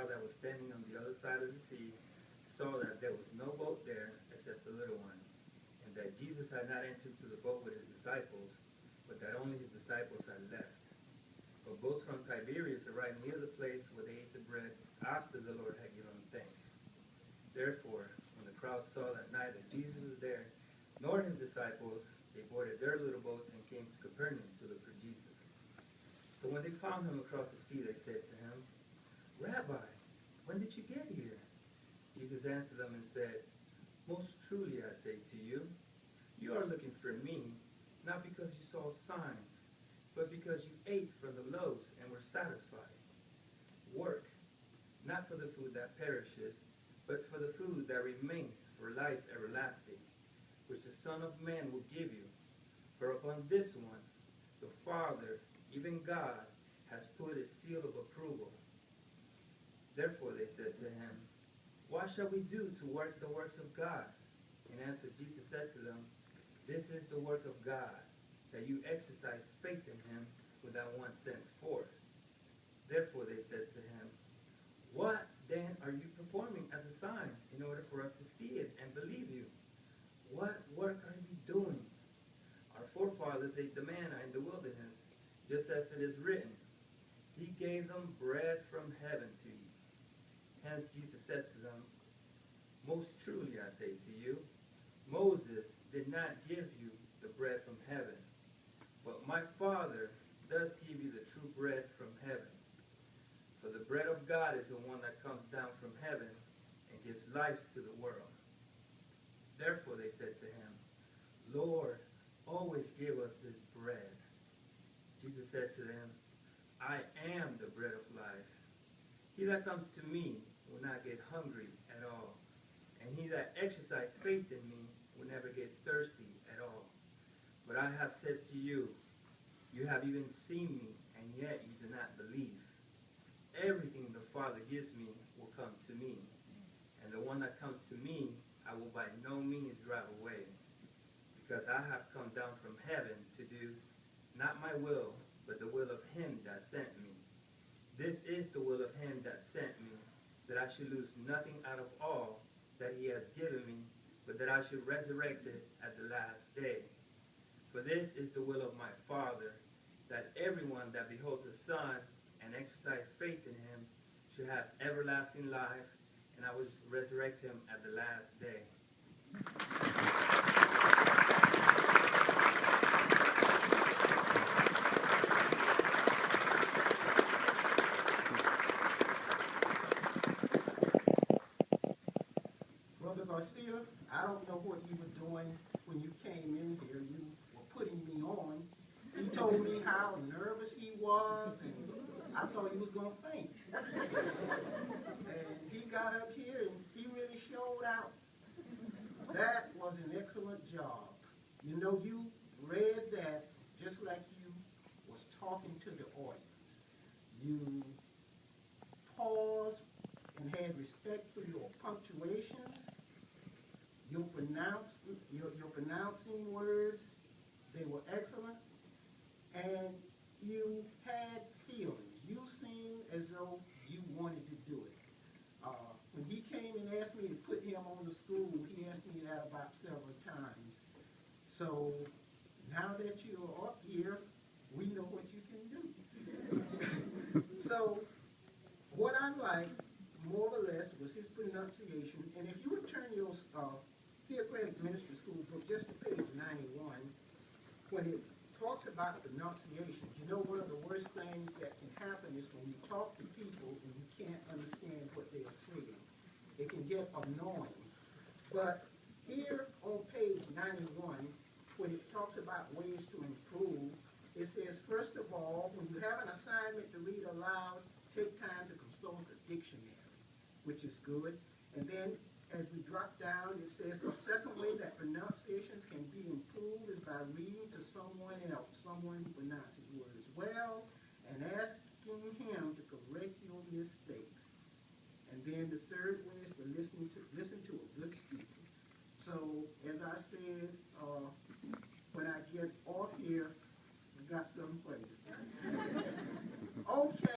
crowd that was standing on the other side of the sea saw that there was no boat there except the little one, and that Jesus had not entered into the boat with his disciples, but that only his disciples had left. But boats from Tiberias arrived near the place where they ate the bread after the Lord had given thanks. Therefore, when the crowd saw that neither Jesus was there nor his disciples, they boarded their little boats and came to Capernaum to look for Jesus. So when they found him across the sea, they said to him, "Rabbi, when did you get here?" Jesus answered them and said, "Most truly I say to you, you are looking for me, not because you saw signs, but because you ate from the loaves and were satisfied. Work, not for the food that perishes, but for the food that remains for life everlasting, which the Son of Man will give you. For upon this one, the Father, even God, has put his seal of approval." Therefore they said to him, "What shall we do to work the works of God?" In answer Jesus said to them, "This is the work of God, that you exercise faith in him without one sent forth." Therefore they said to him, "What then are you performing as a sign in order for us to see it and believe you? What work are you doing? Our forefathers ate the manna in the wilderness, just as it is written, 'He gave them bread from heaven to eat.'" Hence Jesus said to them, "Most truly I say to you, Moses did not give you the bread from heaven, but my Father does give you the true bread from heaven. For the bread of God is the one that comes down from heaven and gives life to the world." Therefore they said to him, "Lord, always give us this bread." Jesus said to them, "I am the bread of life. He that comes to me will not get hungry at all, and he that exercises faith in me will never get thirsty at all. But I have said to you, you have even seen me, and yet you do not believe. Everything the Father gives me will come to me, and the one that comes to me I will by no means drive away, because I have come down from heaven to do not my will, but the will of him that sent me. This is the will of him that sent me, that I should lose nothing out of all that he has given me, but that I should resurrect it at the last day. For this is the will of my Father, that everyone that beholds the Son and exercises faith in him should have everlasting life, and I will resurrect him at the last day." Brother Garcia, I don't know what you were doing when you came in here. You were putting me on. He told me how nervous he was, and I thought he was going to faint. And he got up here, and he really showed out. That was an excellent job. You know, you read that just like you was talking to the audience. You paused and had respect for your punctuations, your pronouncing words. They were excellent. And you had feelings. You seemed as though you wanted to do it. When he came and asked me to put him on the school, he asked me that about several times. So now that you're up here, we know what you can do. So what I liked, more or less, was his pronunciation. And if you would turn your Theocratic Ministry School book just to page 91, when it talks about pronunciation, you know one of the worst things that can happen is when you talk to people and you can't understand what they are saying. It can get annoying. But here on page 91, when it talks about ways to improve, it says, first of all, when you have an assignment to read aloud, take time to consult a dictionary, which is good. And then as we drop down, it says the second way that pronunciations can be improved is by reading to someone else, someone who pronounces words well, and asking him to correct your mistakes. And then the third way is to listen to a good speaker. So as I said, when I get off here, I got something for you. Okay.